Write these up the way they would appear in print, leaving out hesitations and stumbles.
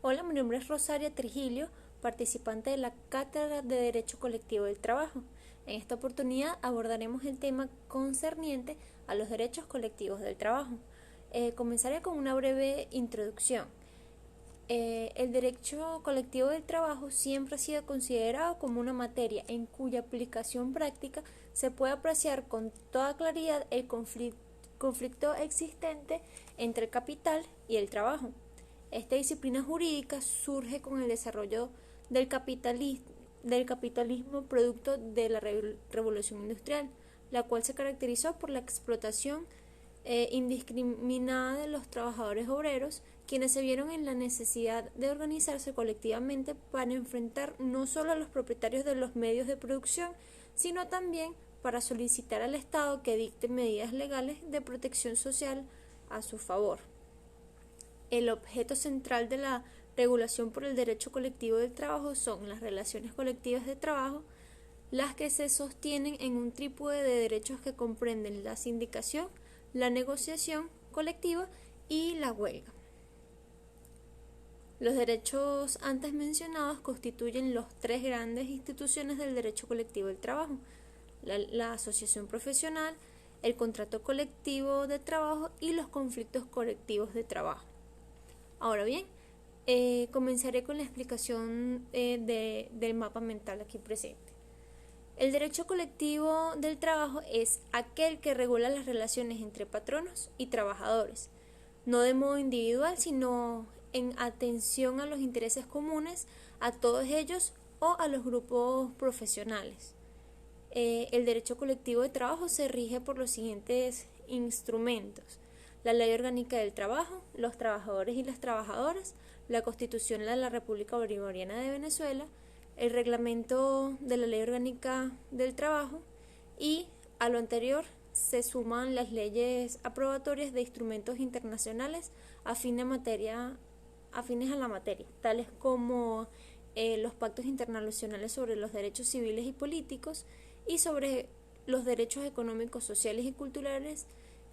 Hola, mi nombre es Rosaria Trigilio, participante de la Cátedra de Derecho Colectivo del Trabajo. En esta oportunidad abordaremos el tema concerniente a los derechos colectivos del trabajo. Comenzaré con una breve introducción. El derecho colectivo del trabajo siempre ha sido considerado como una materia en cuya aplicación práctica se puede apreciar con toda claridad el conflicto existente entre el capital y el trabajo. Esta disciplina jurídica surge con el desarrollo del capitalismo producto de la revolución industrial, la cual se caracterizó por la explotación indiscriminada de los trabajadores obreros, quienes se vieron en la necesidad de organizarse colectivamente para enfrentar no solo a los propietarios de los medios de producción, sino también para solicitar al Estado que dicte medidas legales de protección social a su favor. El objeto central de la regulación por el derecho colectivo del trabajo son las relaciones colectivas de trabajo, las que se sostienen en un trípode de derechos que comprenden la sindicación, la negociación colectiva y la huelga. Los derechos antes mencionados constituyen los tres grandes instituciones del derecho colectivo del trabajo: la asociación profesional, el contrato colectivo de trabajo y los conflictos colectivos de trabajo. Ahora bien, comenzaré con la explicación del mapa mental aquí presente. El derecho colectivo del trabajo es aquel que regula las relaciones entre patronos y trabajadores, no de modo individual, sino en atención a los intereses comunes a todos ellos o a los grupos profesionales. El derecho colectivo de trabajo se rige por los siguientes instrumentos: la Ley Orgánica del Trabajo, los trabajadores y las trabajadoras, la Constitución de la República Bolivariana de Venezuela, el Reglamento de la Ley Orgánica del Trabajo, y a lo anterior se suman las leyes aprobatorias de instrumentos internacionales afines a la materia, tales como los pactos internacionales sobre los derechos civiles y políticos y sobre los derechos económicos, sociales y culturales,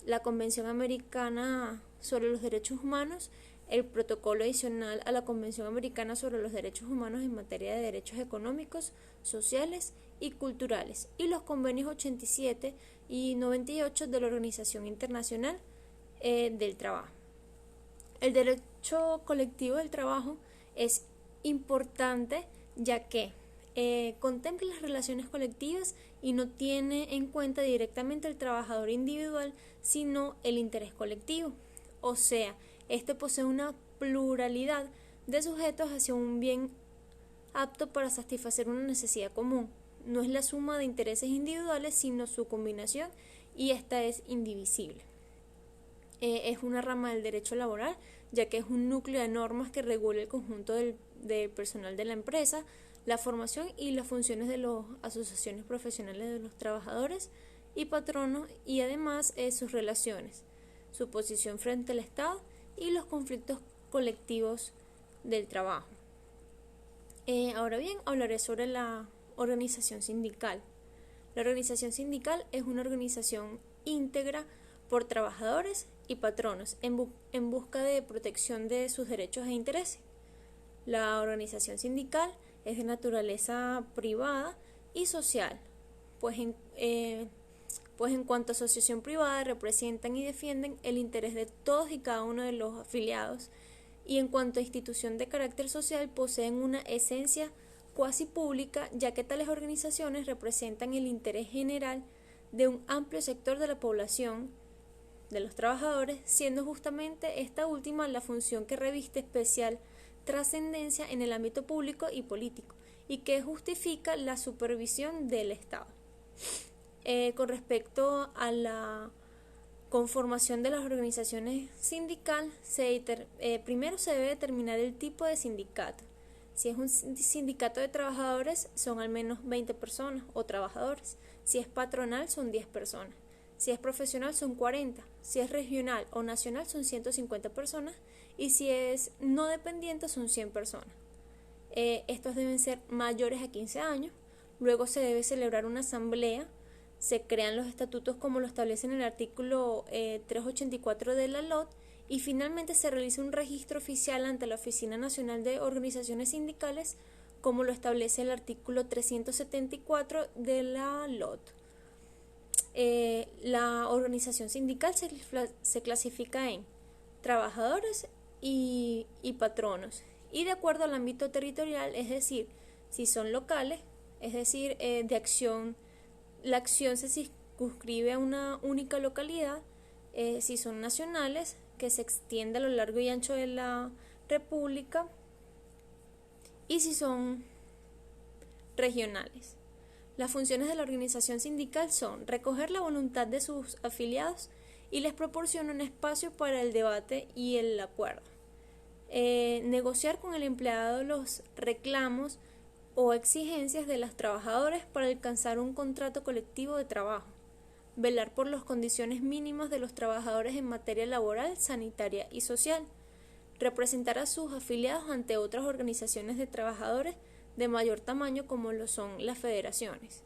la Convención Americana sobre los Derechos Humanos, el Protocolo adicional a la Convención Americana sobre los Derechos Humanos en materia de derechos económicos, sociales y culturales, y los convenios 87 y 98 de la Organización Internacional del Trabajo. El derecho colectivo del trabajo es importante ya que contempla las relaciones colectivas y no tiene en cuenta directamente el trabajador individual, sino el interés colectivo. O sea, este posee una pluralidad de sujetos hacia un bien apto para satisfacer una necesidad común. No es la suma de intereses individuales, sino su combinación, y esta es indivisible. Es una rama del derecho laboral, ya que es un núcleo de normas que regula el conjunto del personal de la empresa, la formación y las funciones de las asociaciones profesionales de los trabajadores y patronos, y además sus relaciones, su posición frente al Estado y los conflictos colectivos del trabajo. Ahora bien, hablaré sobre la organización sindical. La organización sindical es una organización íntegra por trabajadores y patronos en busca de protección de sus derechos e intereses. La organización sindical es de naturaleza privada y social, pues en cuanto a asociación privada representan y defienden el interés de todos y cada uno de los afiliados, y en cuanto a institución de carácter social poseen una esencia cuasi pública, ya que tales organizaciones representan el interés general de un amplio sector de la población, de los trabajadores, siendo justamente esta última la función que reviste especial trascendencia en el ámbito público y político, y que justifica la supervisión del Estado. Con respecto a la conformación de las organizaciones sindicales, primero se debe determinar el tipo de sindicato. Si es un sindicato de trabajadores, son al menos 20 personas o trabajadores. Si es patronal, son 10 personas. Si es profesional, son 40. Si es regional o nacional, son 150 personas. Y si es no dependiente, son 100 personas. Estos deben ser mayores a 15 años. Luego se debe celebrar una asamblea. Se crean los estatutos como lo establece en el artículo 384 de la LOT, Y finalmente se realiza un registro oficial ante la Oficina Nacional de Organizaciones Sindicales, como lo establece el artículo 374 de la LOT. La organización sindical se clasifica en trabajadores y patronos, y de acuerdo al ámbito territorial, es decir, si son locales, es decir, la acción se circunscribe a una única localidad. Si son nacionales, que se extiende a lo largo y ancho de la República, y si son regionales. Las funciones de la organización sindical son recoger la voluntad de sus afiliados y les proporciona un espacio para el debate y el acuerdo. Negociar con el empleado los reclamos o exigencias de los trabajadores para alcanzar un contrato colectivo de trabajo. Velar por las condiciones mínimas de los trabajadores en materia laboral, sanitaria y social. Representar a sus afiliados ante otras organizaciones de trabajadores de mayor tamaño, como lo son las federaciones.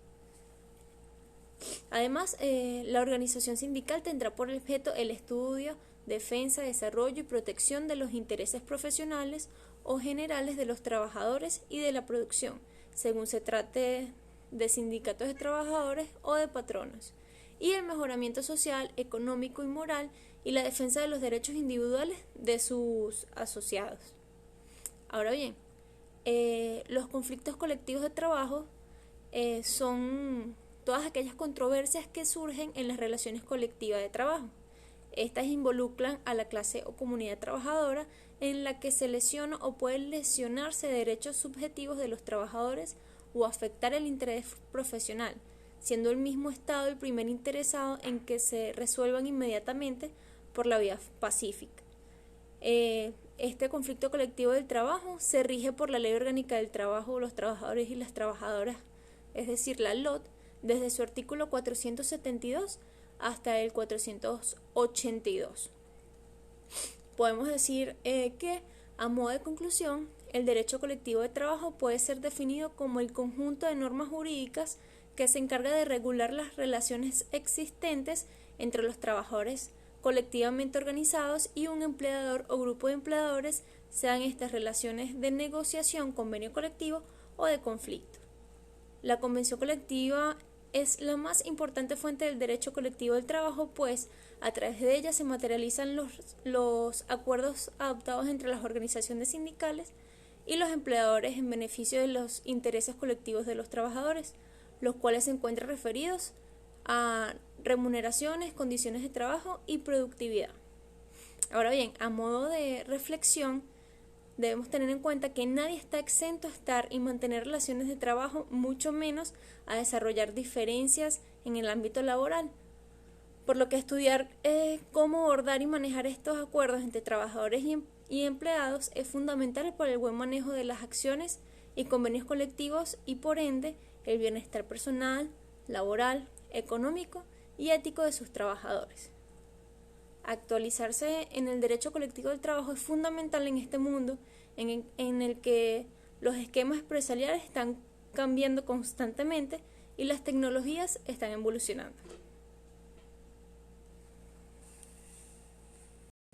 Además, la organización sindical tendrá por objeto el estudio, defensa, desarrollo y protección de los intereses profesionales o generales de los trabajadores y de la producción, según se trate de sindicatos de trabajadores o de patronos, y el mejoramiento social, económico y moral, y la defensa de los derechos individuales de sus asociados. Ahora bien, los conflictos colectivos de trabajo son todas aquellas controversias que surgen en las relaciones colectivas de trabajo. Estas involucran a la clase o comunidad trabajadora, en la que se lesiona o pueden lesionarse derechos subjetivos de los trabajadores o afectar el interés profesional, siendo el mismo Estado el primer interesado en que se resuelvan inmediatamente por la vía pacífica. Este conflicto colectivo del trabajo se rige por la Ley Orgánica del Trabajo, los trabajadores y las trabajadoras, es decir, la LOT, desde su artículo 472 hasta el 482. Podemos decir que, a modo de conclusión, el derecho colectivo de trabajo puede ser definido como el conjunto de normas jurídicas que se encarga de regular las relaciones existentes entre los trabajadores colectivamente organizados y un empleador o grupo de empleadores, sean estas relaciones de negociación, convenio colectivo o de conflicto. La convención colectiva es la más importante fuente del derecho colectivo del trabajo, pues a través de ella se materializan los acuerdos adoptados entre las organizaciones sindicales y los empleadores en beneficio de los intereses colectivos de los trabajadores, los cuales se encuentran referidos a remuneraciones, condiciones de trabajo y productividad. Ahora bien, a modo de reflexión, debemos tener en cuenta que nadie está exento a estar y mantener relaciones de trabajo, mucho menos a desarrollar diferencias en el ámbito laboral, por lo que estudiar cómo abordar y manejar estos acuerdos entre trabajadores y empleados es fundamental para el buen manejo de las acciones y convenios colectivos y, por ende, el bienestar personal, laboral, económico y ético de sus trabajadores. Actualizarse en el derecho colectivo del trabajo es fundamental en este mundo en el que los esquemas empresariales están cambiando constantemente y las tecnologías están evolucionando.